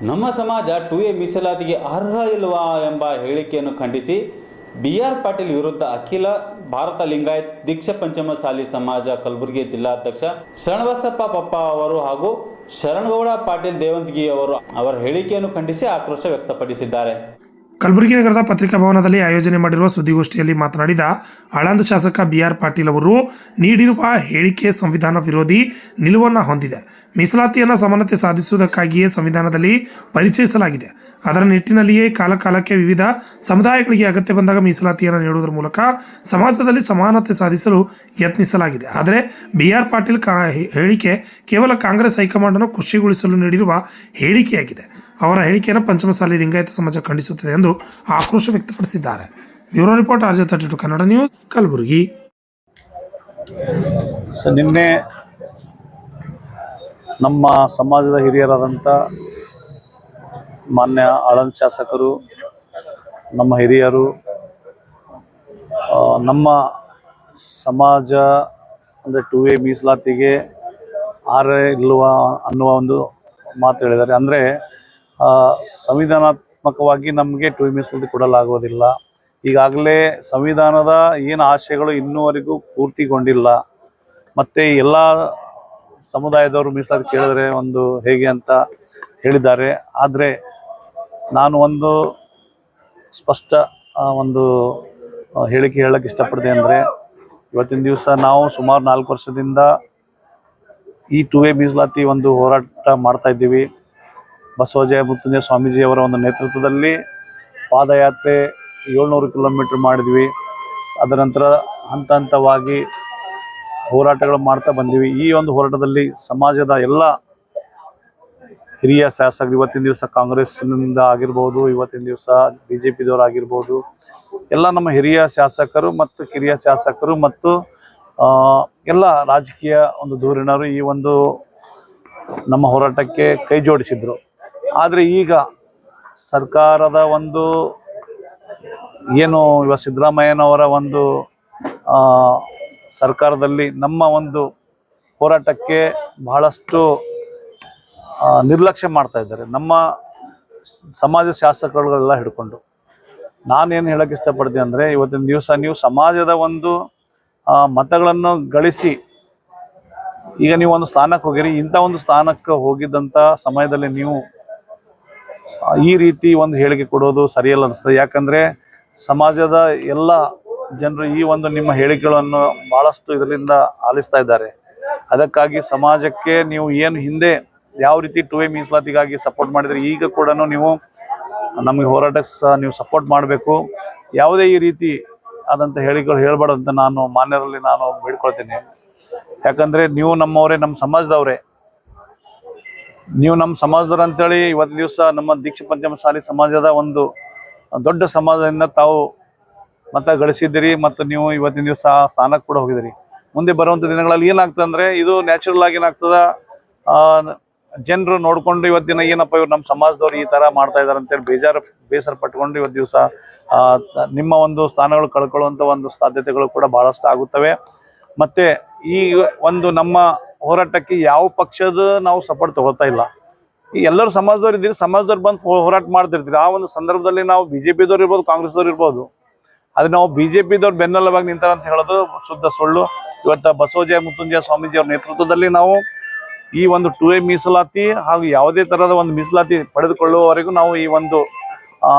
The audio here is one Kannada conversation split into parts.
ನಮ್ಮ ಸಮಾಜ 2A ಮೀಸಲಾತಿಗೆ ಅರ್ಹ ಇಲ್ವಾ ಎಂಬ ಹೇಳಿಕೆಯನ್ನು ಖಂಡಿಸಿ BR ಪಾಟೀಲ್ ವಿರುದ್ಧ ಅಖಿಲ ಭಾರತ ಲಿಂಗಾಯತ್ ದೀಕ್ಷಾ ಪಂಚಮಸಾಲಿ ಸಮಾಜ ಕಲಬುರಗಿ ಜಿಲ್ಲಾಧ್ಯಕ್ಷ ಶರಣಬಸಪ್ಪ ಪಪ್ಪ ಅವರು ಹಾಗೂ ಶರಣಗೌಡ ಪಾಟೀಲ್ ದೇವಂತಗಿ ಅವರು ಅವರ ಹೇಳಿಕೆಯನ್ನು ಖಂಡಿಸಿ ಆಕ್ರೋಶ ವ್ಯಕ್ತಪಡಿಸಿದ್ದಾರೆ. ಕಲಬುರಗಿ ನಗರದ ಪತ್ರಿಕಾ ಭವನದಲ್ಲಿ ಆಯೋಜನೆ ಮಾಡಿರುವ ಸುದ್ದಿಗೋಷ್ಠಿಯಲ್ಲಿ ಮಾತನಾಡಿದ ಆಳಂದ ಶಾಸಕ BR ಪಾಟೀಲ್ ಅವರು ನೀಡಿರುವ ಹೇಳಿಕೆ ಸಂವಿಧಾನ ವಿರೋಧಿ ನಿಲುವನ್ನು ಹೊಂದಿದೆ. ಮೀಸಲಾತಿಯನ್ನು ಸಮಾನತೆ ಸಾಧಿಸುವುದಕ್ಕಾಗಿಯೇ ಸಂವಿಧಾನದಲ್ಲಿ ಪರಿಚಯಿಸಲಾಗಿದೆ. ಅದರ ನಿಟ್ಟಿನಲ್ಲಿಯೇ ಕಾಲಕಾಲಕ್ಕೆ ವಿವಿಧ ಸಮುದಾಯಗಳಿಗೆ ಅಗತ್ಯ ಬಂದಾಗ ಮೀಸಲಾತಿಯನ್ನು ನೀಡುವುದರ ಮೂಲಕ ಸಮಾಜದಲ್ಲಿ ಸಮಾನತೆ ಸಾಧಿಸಲು ಯತ್ನಿಸಲಾಗಿದೆ. ಆದರೆ BR ಪಾಟೀಲ್ ಹೇಳಿಕೆ ಕೇವಲ ಕಾಂಗ್ರೆಸ್ ಹೈಕಮಾಂಡ್ ಅನ್ನು ಖುಷಿಗೊಳಿಸಲು ನೀಡಿರುವ ಹೇಳಿಕೆಯಾಗಿದೆ. ಅವರ ಹೇಳಿಕೆಯನ್ನು ಪಂಚಮಸಾಲಿ ಲಿಂಗಾಯತ ಸಮಾಜ ಖಂಡಿಸುತ್ತದೆ ಎಂದು ಆಕ್ರೋಶ ವ್ಯಕ್ತಪಡಿಸಿದ್ದಾರೆ. Bureau report RJ32 Kannada news, Kalaburagi. ನಿನ್ನೆ ನಮ್ಮ ಸಮಾಜದ ಹಿರಿಯರಾದಂಥ ಮಾನ್ಯ ಆಳಂದ ಶಾಸಕರು, ನಮ್ಮ ಹಿರಿಯರು, ನಮ್ಮ ಸಮಾಜ ಅಂದರೆ 2A ಮೀಸಲಾತಿಗೆ ಆರೇ ಇಲ್ವಾ ಅನ್ನುವ ಒಂದು ಮಾತು ಹೇಳಿದ್ದಾರೆ. ಅಂದರೆ ಸಂವಿಧಾನಾತ್ಮಕವಾಗಿ ನಮಗೆ 2A ಮೀಸಲಾತಿ ಕೊಡಲಾಗೋದಿಲ್ಲ. ಈಗಾಗಲೇ ಸಂವಿಧಾನದ ಏನು ಆಶಯಗಳು ಇನ್ನೂವರೆಗೂ ಪೂರ್ತಿಗೊಂಡಿಲ್ಲ. ಮತ್ತು ಎಲ್ಲ ಸಮುದಾಯದವರು ಮೀಸಲಾತಿ ಕೇಳಿದ್ರೆ ಒಂದು ಹೇಗೆ ಅಂತ ಹೇಳಿದ್ದಾರೆ. ಆದರೆ ನಾನು ಒಂದು ಸ್ಪಷ್ಟ ಒಂದು ಹೇಳಿಕೆ ಹೇಳಕ್ಕೆ ಇಷ್ಟಪಡ್ತೀನಿ. ಅಂದರೆ ಇವತ್ತಿನ ದಿವಸ ನಾವು ಸುಮಾರು 4 ವರ್ಷದಿಂದ ಈ 2A ಮೀಸಲಾತಿ ಒಂದು ಹೋರಾಟ ಮಾಡ್ತಾ ಇದ್ದೀವಿ. ಬಸವಜಯ ಮುತ್ತುಂಜಯ ಸ್ವಾಮೀಜಿಯವರ ಒಂದು ನೇತೃತ್ವದಲ್ಲಿ ಪಾದಯಾತ್ರೆ 700 ಕಿಲೋಮೀಟ್ರ್ ಮಾಡಿದ್ವಿ. ಅದರ ನಂತರ ಹಂತ ಹಂತವಾಗಿ ಹೋರಾಟಗಳು ಮಾಡ್ತಾ ಬಂದೀವಿ. ಈ ಒಂದು ಹೋರಾಟದಲ್ಲಿ ಸಮಾಜದ ಎಲ್ಲ ಹಿರಿಯ ಶಾಸಕರು, ಇವತ್ತಿನ ದಿವಸ ಕಾಂಗ್ರೆಸ್ನಿಂದ ಆಗಿರ್ಬೋದು, ಇವತ್ತಿನ ದಿವಸ BJPದವರು ಆಗಿರ್ಬೋದು, ಎಲ್ಲ ನಮ್ಮ ಹಿರಿಯ ಶಾಸಕರು ಮತ್ತು ಕಿರಿಯ ಶಾಸಕರು ಮತ್ತು ಎಲ್ಲ ರಾಜಕೀಯ ಒಂದು ಧುರೀಣರು ಈ ಒಂದು ನಮ್ಮ ಹೋರಾಟಕ್ಕೆ ಕೈ ಜೋಡಿಸಿದ್ರು. ಆದರೆ ಈಗ ಸರ್ಕಾರದ ಒಂದು ಏನು ಇವಾಗ ಸಿದ್ದರಾಮಯ್ಯನವರ ಒಂದು ಸರ್ಕಾರದಲ್ಲಿ ನಮ್ಮ ಒಂದು ಹೋರಾಟಕ್ಕೆ ಬಹಳಷ್ಟು ನಿರ್ಲಕ್ಷ್ಯ ಮಾಡ್ತಾ ಇದ್ದಾರೆ, ನಮ್ಮ ಸಮಾಜ ಶಾಸಕರುಗಳೆಲ್ಲ ಹಿಡ್ಕೊಂಡು. ನಾನೇನು ಹೇಳೋಕ್ಕೆ ಇಷ್ಟಪಡ್ತೀನಿ ಅಂದರೆ, ಇವತ್ತಿನ ದಿವಸ ನೀವು ಸಮಾಜದ ಒಂದು ಮತಗಳನ್ನು ಗಳಿಸಿ ಈಗ ನೀವು ಒಂದು ಸ್ಥಾನಕ್ಕೆ ಹೋಗಿರಿ. ಇಂಥ ಒಂದು ಸ್ಥಾನಕ್ಕೆ ಹೋಗಿದ್ದಂಥ ಸಮಯದಲ್ಲಿ ನೀವು ಈ ರೀತಿ ಒಂದು ಹೇಳಿಕೆ ಕೊಡೋದು ಸರಿಯಲ್ಲ ಅನಿಸ್ತದೆ. ಯಾಕಂದರೆ ಸಮಾಜದ ಎಲ್ಲ ಜನರು ಈ ಒಂದು ನಿಮ್ಮ ಹೇಳಿಕೆಗಳನ್ನು ಭಾಳಷ್ಟು ಇದರಿಂದ ಆಲಿಸ್ತಾ ಇದ್ದಾರೆ. ಅದಕ್ಕಾಗಿ ಸಮಾಜಕ್ಕೆ ನೀವು ಏನು ಹಿಂದೆ ಯಾವ ರೀತಿ 2A ಮೀಸಲಾತಿಗಾಗಿ ಸಪೋರ್ಟ್ ಮಾಡಿದರೆ ಈಗ ಕೂಡ ನೀವು ನಮಗೆ ಹೋರಾಟಕ್ಕೆ ನೀವು ಸಪೋರ್ಟ್ ಮಾಡಬೇಕು. ಯಾವುದೇ ಈ ರೀತಿ ಆದಂಥ ಹೇಳಿಕೆಗಳು ಹೇಳಬಾರ್ದು ಅಂತ ನಾನು ಮಾನ್ಯರಲ್ಲಿ ನಾನು ಬೇಡ್ಕೊಳ್ತೀನಿ. ಯಾಕಂದರೆ ನೀವು ನಮ್ಮವರೇ, ನಮ್ಮ ಸಮಾಜದವರೇ, ನೀವು ನಮ್ಮ ಸಮಾಜದವ್ರು ಅಂತೇಳಿ ಇವತ್ತು ದಿವಸ ನಮ್ಮ ದೀಕ್ಷಾ ಪಂಚಮಸಾಲಿ ಸಮಾಜದ ಒಂದು ದೊಡ್ಡ ಸಮಾಜದಿಂದ ತಾವು ಮತ ಗಳಿಸಿದ್ದೀರಿ ಮತ್ತು ನೀವು ಇವತ್ತಿನ ದಿವಸ ಸ್ಥಾನಕ್ಕೆ ಕೂಡ ಹೋಗಿದ್ದೀರಿ. ಮುಂದೆ ಬರುವಂಥ ದಿನಗಳಲ್ಲಿ ಏನಾಗ್ತದೆ ಅಂದರೆ, ಇದು ನ್ಯಾಚುರಲ್ ಆಗಿ ಏನಾಗ್ತದೆ, ಜನರು ನೋಡಿಕೊಂಡು ಇವತ್ತಿನ ಏನಪ್ಪ ಇವ್ರು ನಮ್ಮ ಸಮಾಜದವ್ರು ಈ ಥರ ಮಾಡ್ತಾ ಇದ್ದಾರೆ ಅಂತೇಳಿ ಬೇಸರ ಪಟ್ಕೊಂಡು ಇವತ್ತು ದಿವಸ ನಿಮ್ಮ ಒಂದು ಸ್ಥಾನಗಳು ಕಳ್ಕೊಳ್ಳುವಂಥ ಒಂದು ಸಾಧ್ಯತೆಗಳು ಕೂಡ ಭಾಳಷ್ಟು ಆಗುತ್ತವೆ. ಮತ್ತು ಈ ಒಂದು ನಮ್ಮ ಹೋರಾಟಕ್ಕೆ ಯಾವ ಪಕ್ಷದ ನಾವು ಸಪೋರ್ಟ್ ತಗೋತಾ ಇಲ್ಲ. ಈ ಎಲ್ಲರೂ ಸಮಾಜದವ್ರು ಇದ್ದೀರಿ, ಸಮಾಜದವ್ರು ಬಂದು ಹೋರಾಟ ಮಾಡ್ತಿರ್ತೀರಿ. ಆ ಒಂದು ಸಂದರ್ಭದಲ್ಲಿ ನಾವು BJPದವ್ರು ಇರ್ಬೋದು, ಕಾಂಗ್ರೆಸ್ದವ್ರು ಇರ್ಬೋದು, ಆದರೆ ನಾವು BJPದವ್ರು ಬೆನ್ನೆಲುಬಾಗಿ ನಿಂತಾರೆ ಅಂತ ಹೇಳೋದು ಶುದ್ಧ ಸುಳ್ಳು. ಇವತ್ತು ಬಸವಜಯ ಮುತ್ತುಂಜಯ ಸ್ವಾಮೀಜಿಯವ್ರ ನೇತೃತ್ವದಲ್ಲಿ ನಾವು ಈ ಒಂದು 2A ಮೀಸಲಾತಿ ಹಾಗೂ ಯಾವುದೇ ಥರದ ಒಂದು ಮೀಸಲಾತಿ ಪಡೆದುಕೊಳ್ಳುವವರೆಗೂ ನಾವು ಈ ಒಂದು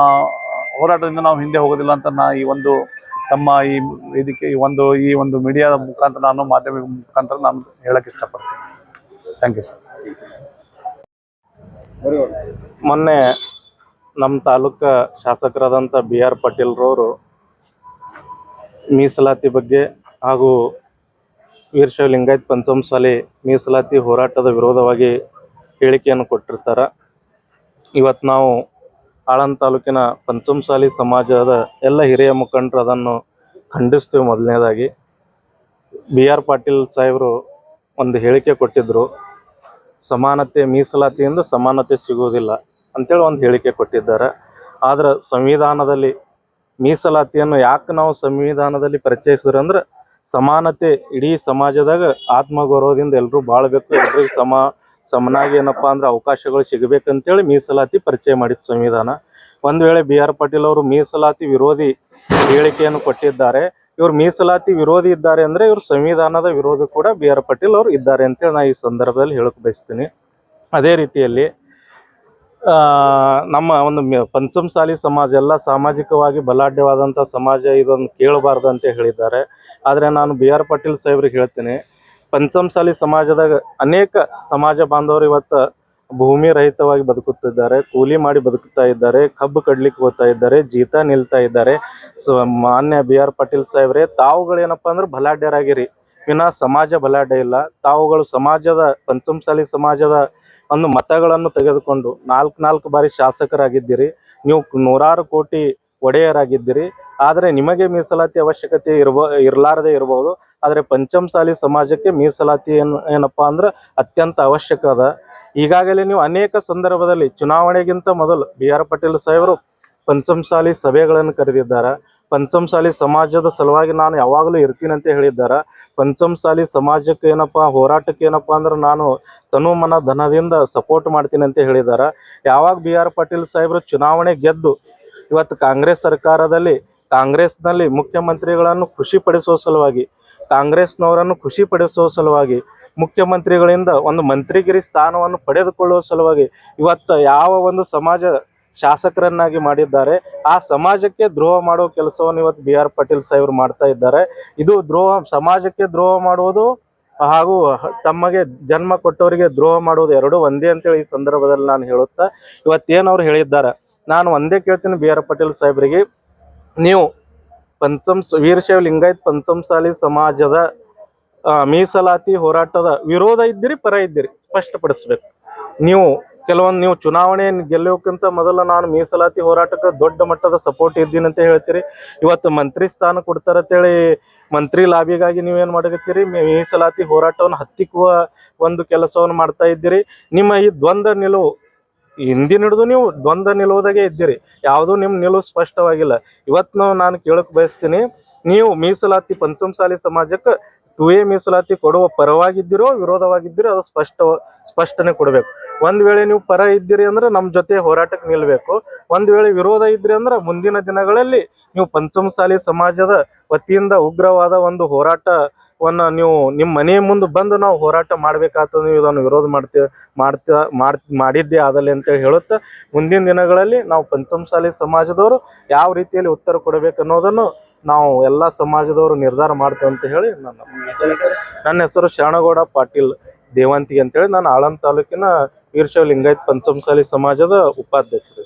ಹೋರಾಟದಿಂದ ನಾವು ಹಿಂದೆ ಹೋಗೋದಿಲ್ಲ ಅಂತ ಈ ಒಂದು ತಮ್ಮ ಈ ವೇದಿಕೆ ಈ ಒಂದು ಮೀಡಿಯಾದ ಮುಖಾಂತರ ನಾನು ಮಾಧ್ಯಮ ಮುಖಾಂತರ ನಾನು ಹೇಳಕ್ಕೆ ಇಷ್ಟಪಡ್ತೀನಿ. Thank you sir. ಮೊನ್ನೆ ನಮ್ಮ ತಾಲೂಕು ಶಾಸಕರಾದಂಥ BR ಪಾಟೀಲ್ರವರು ಮೀಸಲಾತಿ ಬಗ್ಗೆ ಹಾಗೂ ವೀರಶೈವ ಲಿಂಗಾಯತ್ ಪಂಚಮಸಾಲಿ ಮೀಸಲಾತಿ ಹೋರಾಟದ ವಿರೋಧವಾಗಿ ಹೇಳಿಕೆಯನ್ನು ಕೊಟ್ಟಿರ್ತಾರೆ. ಇವತ್ತು ನಾವು ಆಳಂದ ತಾಲೂಕಿನ ಪಂಚಮಸಾಲಿ ಸಮಾಜದ ಎಲ್ಲ ಹಿರಿಯ ಮುಖಂಡರು ಅದನ್ನು ಖಂಡಿಸ್ತೀವಿ. ಮೊದಲನೇದಾಗಿ BR ಪಾಟೀಲ್ ಸಾಹೇಬರು ಒಂದು ಹೇಳಿಕೆ ಕೊಟ್ಟಿದ್ದರು, ಸಮಾನತೆ ಮೀಸಲಾತಿಯಿಂದ ಸಮಾನತೆ ಸಿಗುವುದಿಲ್ಲ ಅಂತೇಳಿ ಒಂದು ಹೇಳಿಕೆ ಕೊಟ್ಟಿದ್ದಾರೆ. ಆದರೆ ಸಂವಿಧಾನದಲ್ಲಿ ಮೀಸಲಾತಿಯನ್ನು ಯಾಕೆ ನಾವು ಸಂವಿಧಾನದಲ್ಲಿ ಪರಿಚಯಿಸಿದ್ರೆ ಅಂದ್ರೆ, ಸಮಾನತೆ ಇಡೀ ಸಮಾಜದಾಗ ಆತ್ಮಗೌರವದಿಂದ ಎಲ್ಲರೂ ಬಾಳಬೇಕು, ಎಲ್ರಿಗೂ ಸಮನಾಗಿ ಏನಪ್ಪಾ ಅಂದ್ರೆ ಅವಕಾಶಗಳು ಸಿಗಬೇಕಂತೇಳಿ ಮೀಸಲಾತಿ ಪರಿಚಯ ಮಾಡಿದ ಸಂವಿಧಾನ. ಒಂದು ವೇಳೆ BR ಪಾಟೀಲ್ ಅವರು ಮೀಸಲಾತಿ ವಿರೋಧಿ ಹೇಳಿಕೆಯನ್ನು ಕೊಟ್ಟಿದ್ದಾರೆ, ಇವರು ಮೀಸಲಾತಿ ವಿರೋಧಿ ಇದ್ದಾರೆ ಅಂದ್ರೆ ಇವರು ಸಂವಿಧಾನದ ವಿರೋಧಿ ಕೂಡ BR ಪಾಟೀಲ್ ಅವರು ಇದ್ದಾರೆ ಅಂತೇಳಿ ನಾ ಈ ಸಂದರ್ಭದಲ್ಲಿ ಹೇಳಕ್ ಬಯಸ್ತೀನಿ. ಅದೇ ರೀತಿಯಲ್ಲಿ ನಮ್ಮ ಒಂದು ಪಂಚಮಸಾಲಿ ಸಮಾಜ ಎಲ್ಲ ಸಾಮಾಜಿಕವಾಗಿ ಬಲಾಢ್ಯವಾದಂಥ ಸಮಾಜ, ಇದನ್ನು ಕೇಳಬಾರ್ದು ಅಂತ ಹೇಳಿದ್ದಾರೆ. ಆದರೆ ನಾನು BR ಪಾಟೀಲ್ ಸಾಹೇಬ್ರಿಗೆ ಹೇಳ್ತೀನಿ, ಪಂಚಮಸಾಲಿ ಸಮಾಜದಾಗ ಅನೇಕ ಸಮಾಜ ಬಾಂಧವರು ಇವತ್ತು ಭೂಮಿ ರಹಿತವಾಗಿ ಬದುಕುತ್ತಿದ್ದಾರೆ, ಕೂಲಿ ಮಾಡಿ ಬದುಕುತ್ತಾ ಇದ್ದಾರೆ, ಕಬ್ಬು ಕಡ್ಲಿಕ್ಕೆ ಹೋಗ್ತಾ ಇದ್ದಾರೆ, ಜೀತ ನಿಲ್ತಾ ಇದ್ದಾರೆ. ಮಾನ್ಯ BR ಪಾಟೀಲ್ ಸಾಹೇಬ್ರೆ, ತಾವುಗಳೇನಪ್ಪ ಅಂದ್ರೆ ಬಲಾಢ್ಯರಾಗಿರಿ, ವಿನಃ ಸಮಾಜ ಬಲಾಢ್ಯ ಇಲ್ಲ. ತಾವುಗಳು ಸಮಾಜದ ಪಂಚಮಸಾಲಿ ಸಮಾಜದ ಒಂದು ಮತಗಳನ್ನು ತೆಗೆದುಕೊಂಡು 4 ಬಾರಿ ಶಾಸಕರಾಗಿದ್ದೀರಿ, ನೀವು 100 ಕೋಟಿ ಒಡೆಯರಾಗಿದ್ದೀರಿ. ಆದರೆ ನಿಮಗೆ ಮೀಸಲಾತಿ ಅವಶ್ಯಕತೆ ಇರಲಾರದೆ ಇರಬಹುದು, ಆದರೆ ಪಂಚಮಸಾಲಿ ಸಮಾಜಕ್ಕೆ ಮೀಸಲಾತಿ ಏನಪ್ಪಾ ಅಂದ್ರೆ ಅತ್ಯಂತ ಅವಶ್ಯಕ ಅದ. ಈಗಾಗಲೇ ನೀವು ಅನೇಕ ಸಂದರ್ಭದಲ್ಲಿ ಚುನಾವಣೆಗಿಂತ ಮೊದಲು BR ಪಾಟೀಲ್ ಸಾಹೇಬರು ಪಂಚಮಸಾಲಿ ಸಭೆಗಳನ್ನು ಕರೆದಿದ್ದಾರೆ. ಪಂಚಮಸಾಲಿ ಸಮಾಜದ ಸಲುವಾಗಿ ನಾನು ಯಾವಾಗಲೂ ಇರ್ತೀನಿ ಅಂತ ಹೇಳಿದ್ದಾರೆ. ಪಂಚಮಸಾಲಿ ಸಮಾಜಕ್ಕೆ ಏನಪ್ಪಾ ಹೋರಾಟಕ್ಕೆ ಏನಪ್ಪಾ ಅಂದ್ರೆ ನಾನು ತನು ಮನ ಧನದಿಂದ ಸಪೋರ್ಟ್ ಮಾಡ್ತೀನಿ ಅಂತ ಹೇಳಿದ್ದಾರೆ. ಯಾವಾಗ BR ಪಾಟೀಲ್ ಸಾಹೇಬರು ಚುನಾವಣೆ ಗೆದ್ದು ಇವತ್ತು ಕಾಂಗ್ರೆಸ್ ಸರ್ಕಾರದಲ್ಲಿ ಕಾಂಗ್ರೆಸ್ನಲ್ಲಿ ಮುಖ್ಯಮಂತ್ರಿಗಳನ್ನು ಖುಷಿಪಡಿಸುವ ಸಲುವಾಗಿ, ಕಾಂಗ್ರೆಸ್ನವರನ್ನು ಖುಷಿಪಡಿಸುವ ಸಲುವಾಗಿ, ಮುಖ್ಯಮಂತ್ರಿಗಳಿಂದ ಒಂದು ಮಂತ್ರಿಗಿರಿ ಸ್ಥಾನವನ್ನು ಪಡೆದುಕೊಳ್ಳುವ ಸಲುವಾಗಿ ಇವತ್ತು ಯಾವ ಒಂದು ಸಮಾಜ ಶಾಸಕರನ್ನಾಗಿ ಮಾಡಿದ್ದಾರೆ, ಆ ಸಮಾಜಕ್ಕೆ ದ್ರೋಹ ಮಾಡುವ ಕೆಲಸವನ್ನು ಇವತ್ತು BR ಪಾಟೀಲ್ ಸಾಹೇಬರು ಮಾಡ್ತಾ ಇದ್ದಾರೆ. ಇದು ಸಮಾಜಕ್ಕೆ ದ್ರೋಹ ಮಾಡುವುದು ಹಾಗೂ ತಮಗೆ ಜನ್ಮ ಕೊಟ್ಟವರಿಗೆ ದ್ರೋಹ ಮಾಡುವುದು ಎರಡೂ ಒಂದೇ ಅಂತೇಳಿ ಈ ಸಂದರ್ಭದಲ್ಲಿ ನಾನು ಹೇಳುತ್ತಾ, ಇವತ್ತೇನವ್ರು ಹೇಳಿದ್ದಾರೆ, ನಾನು ಒಂದೇ ಕೇಳ್ತೀನಿ BR ಪಾಟೀಲ್ ಸಾಹೇಬರಿಗೆ, ನೀವು ವೀರಶೈವ ಲಿಂಗಾಯತ್ ಪಂಚಮಸಾಲಿ ಸಮಾಜದ ಮೀಸಲಾತಿ ಹೋರಾಟದ ವಿರೋಧ ಇದ್ದೀರಿ, ಪರ ಇದ್ದೀರಿ, ಸ್ಪಷ್ಟಪಡಿಸ್ಬೇಕು. ನೀವು ಚುನಾವಣೆ ಗೆಲ್ಲೋಕ್ಕಿಂತ ಮೊದಲ ನಾನು ಮೀಸಲಾತಿ ಹೋರಾಟಕ್ಕೆ ದೊಡ್ಡ ಮಟ್ಟದ ಸಪೋರ್ಟ್ ಇದ್ದೀನಿ ಅಂತ ಹೇಳ್ತೀರಿ. ಇವತ್ತು ಮಂತ್ರಿ ಸ್ಥಾನ ಕೊಡ್ತಾರಂತೇಳಿ ಮಂತ್ರಿ ಲಾಬಿಗಾಗಿ ನೀವೇನು ಮಾಡಕತ್ತೀರಿ, ಮೀಸಲಾತಿ ಹೋರಾಟವನ್ನು ಹತ್ತಿಕ್ಕುವ ಒಂದು ಕೆಲಸವನ್ನು ಮಾಡ್ತಾ ಇದ್ದೀರಿ. ನಿಮ್ಮ ಈ ದ್ವಂದ್ವ ನಿಲುವು ಹಿಂದಿನ ಹಿಡಿದು ನೀವು ದ್ವಂದ್ವ ನಿಲುವುದಾಗೆ ಇದ್ದೀರಿ, ಯಾವುದೂ ನಿಮ್ಮ ನಿಲುವು ಸ್ಪಷ್ಟವಾಗಿಲ್ಲ. ಇವತ್ತು ನಾನು ಕೇಳಕ್ ಬಯಸ್ತೀನಿ, ನೀವು ಮೀಸಲಾತಿ ಪಂಚಮಸಾಲಿ ಸಮಾಜಕ್ಕೆ 2A ಮೀಸಲಾತಿ ಕೊಡುವ ಪರವಾಗಿದ್ದೀರೋ ವಿರೋಧವಾಗಿದ್ದೀರೋ ಅದು ಸ್ಪಷ್ಟನೆ ಕೊಡಬೇಕು. ಒಂದ್ ವೇಳೆ ನೀವು ಪರ ಇದ್ದೀರಿ ಅಂದ್ರೆ ನಮ್ಮ ಜೊತೆ ಹೋರಾಟಕ್ಕೆ ನಿಲ್ಬೇಕು. ಒಂದ್ ವೇಳೆ ವಿರೋಧ ಇದ್ರಿ ಅಂದ್ರೆ ಮುಂದಿನ ದಿನಗಳಲ್ಲಿ ನೀವು ಪಂಚಮಸಾಲಿ ಸಮಾಜದ ವತಿಯಿಂದ ಉಗ್ರವಾದ ಒಂದು ಹೋರಾಟವನ್ನ ನೀವು ನಿಮ್ಮ ಮನೆಯ ಮುಂದೆ ಬಂದು ನಾವು ಹೋರಾಟ ಮಾಡ್ಬೇಕಾಗ್ತದೆ, ನೀವು ಇದನ್ನು ವಿರೋಧ ಮಾಡಿದ್ದೇ ಆದಲ್ಲಿ ಅಂತ ಹೇಳುತ್ತಾ, ಮುಂದಿನ ದಿನಗಳಲ್ಲಿ ನಾವು ಪಂಚಮಸಾಲಿ ಸಮಾಜದವರು ಯಾವ ರೀತಿಯಲ್ಲಿ ಉತ್ತರ ಕೊಡಬೇಕು ಅನ್ನೋದನ್ನು ನಾವು ಎಲ್ಲ ಸಮಾಜದವರು ನಿರ್ಧಾರ ಮಾಡ್ತೇವೆ ಅಂತ ಹೇಳಿ ನನ್ನ ಹೆಸರು ಶರಣಗೌಡ ಪಾಟೀಲ್ ದೇವಂತಿ ಅಂತೇಳಿ, ನಾನು ಆಳಂದ ತಾಲೂಕಿನ ವೀರಶೈವ ಲಿಂಗಾಯತ್ ಪಂಚಮಸಾಲಿ ಸಮಾಜದ ಉಪಾಧ್ಯಕ್ಷ.